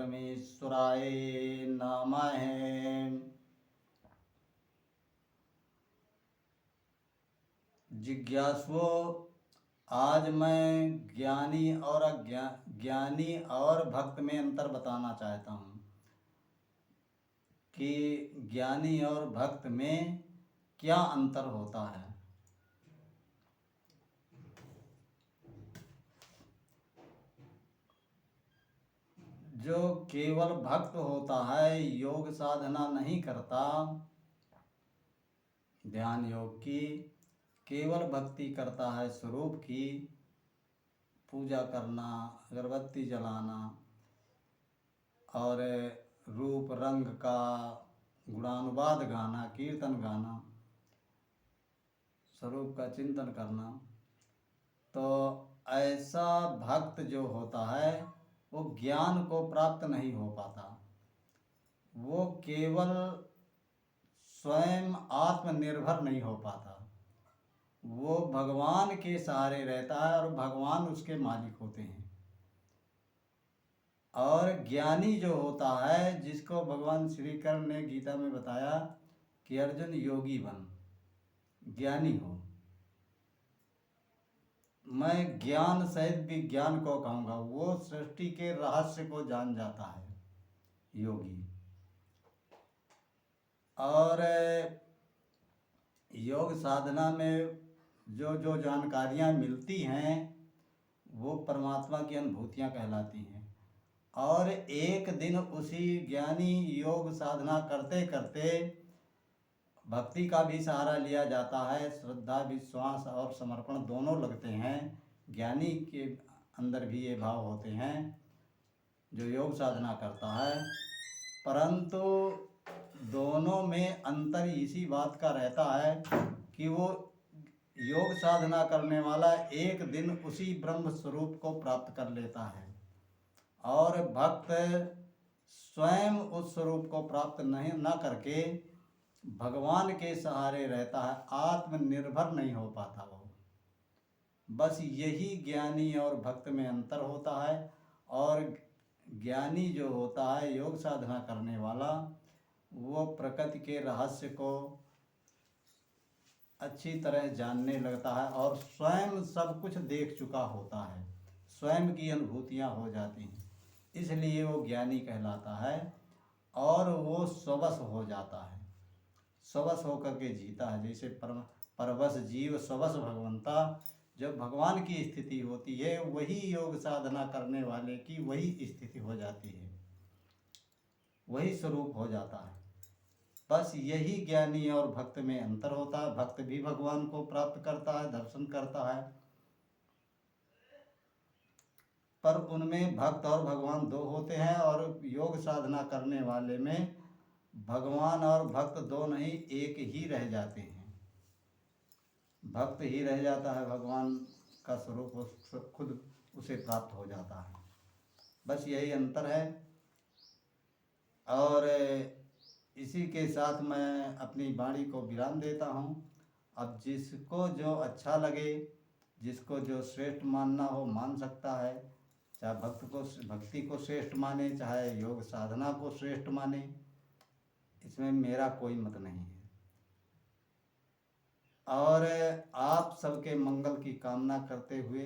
परमेश्वराय नमः। जिज्ञासुओं, आज मैं ज्ञानी और भक्त में अंतर बताना चाहता हूँ कि ज्ञानी और भक्त में क्या अंतर होता है। जो केवल भक्त होता है, योग साधना नहीं करता, ध्यान योग की, केवल भक्ति करता है, स्वरूप की पूजा करना, अगरबत्ती जलाना और रूप रंग का गुणानुवाद गाना, कीर्तन गाना, स्वरूप का चिंतन करना, तो ऐसा भक्त जो होता है वो ज्ञान को प्राप्त नहीं हो पाता। वो केवल स्वयं आत्मनिर्भर नहीं हो पाता। वो भगवान के सहारे रहता है और भगवान उसके मालिक होते हैं। और ज्ञानी जो होता है, जिसको भगवान श्री कृष्ण ने गीता में बताया कि अर्जुन योगी बन, ज्ञानी हो। मैं ज्ञान सहित विज्ञान को कहूँगा, वो सृष्टि के रहस्य को जान जाता है योगी। और योग साधना में जो जो जानकारियाँ मिलती हैं वो परमात्मा की अनुभूतियाँ कहलाती हैं। और एक दिन उसी ज्ञानी योग साधना करते करते भक्ति का भी सहारा लिया जाता है। श्रद्धा, विश्वास और समर्पण दोनों लगते हैं। ज्ञानी के अंदर भी ये भाव होते हैं जो योग साधना करता है, परंतु दोनों में अंतर इसी बात का रहता है कि वो योग साधना करने वाला एक दिन उसी ब्रह्म स्वरूप को प्राप्त कर लेता है और भक्त स्वयं उस स्वरूप को प्राप्त नहीं न करके भगवान के सहारे रहता है, आत्मनिर्भर नहीं हो पाता वो। बस यही ज्ञानी और भक्त में अंतर होता है। और ज्ञानी जो होता है, योग साधना करने वाला, वो प्रकृति के रहस्य को अच्छी तरह जानने लगता है और स्वयं सब कुछ देख चुका होता है, स्वयं की अनुभूतियाँ हो जाती हैं, इसलिए वो ज्ञानी कहलाता है। और वो स्ववश हो जाता है, स्ववश होकर के जीता है। जैसे परवश जीव स्ववश भगवंता, जब भगवान की स्थिति होती है वही योग साधना करने वाले की वही स्थिति हो जाती है, वही स्वरूप हो जाता है। बस यही ज्ञानी और भक्त में अंतर होता है। भक्त भी भगवान को प्राप्त करता है, दर्शन करता है, पर उनमें भक्त और भगवान दो होते हैं। और योग साधना करने वाले में भगवान और भक्त दो नहीं, एक ही रह जाते हैं। भक्त ही रह जाता है, भगवान का स्वरूप खुद उसे प्राप्त हो जाता है। बस यही अंतर है। और इसी के साथ मैं अपनी वाणी को विराम देता हूँ। अब जिसको जो अच्छा लगे, जिसको जो श्रेष्ठ मानना हो मान सकता है, चाहे भक्ति को श्रेष्ठ माने, चाहे योग साधना को श्रेष्ठ माने, इसमें मेरा कोई मत नहीं है। और आप सबके मंगल की कामना करते हुए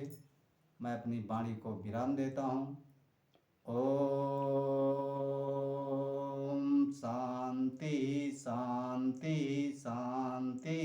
मैं अपनी वाणी को विराम देता हूँ। ओम शांति शांति शांति।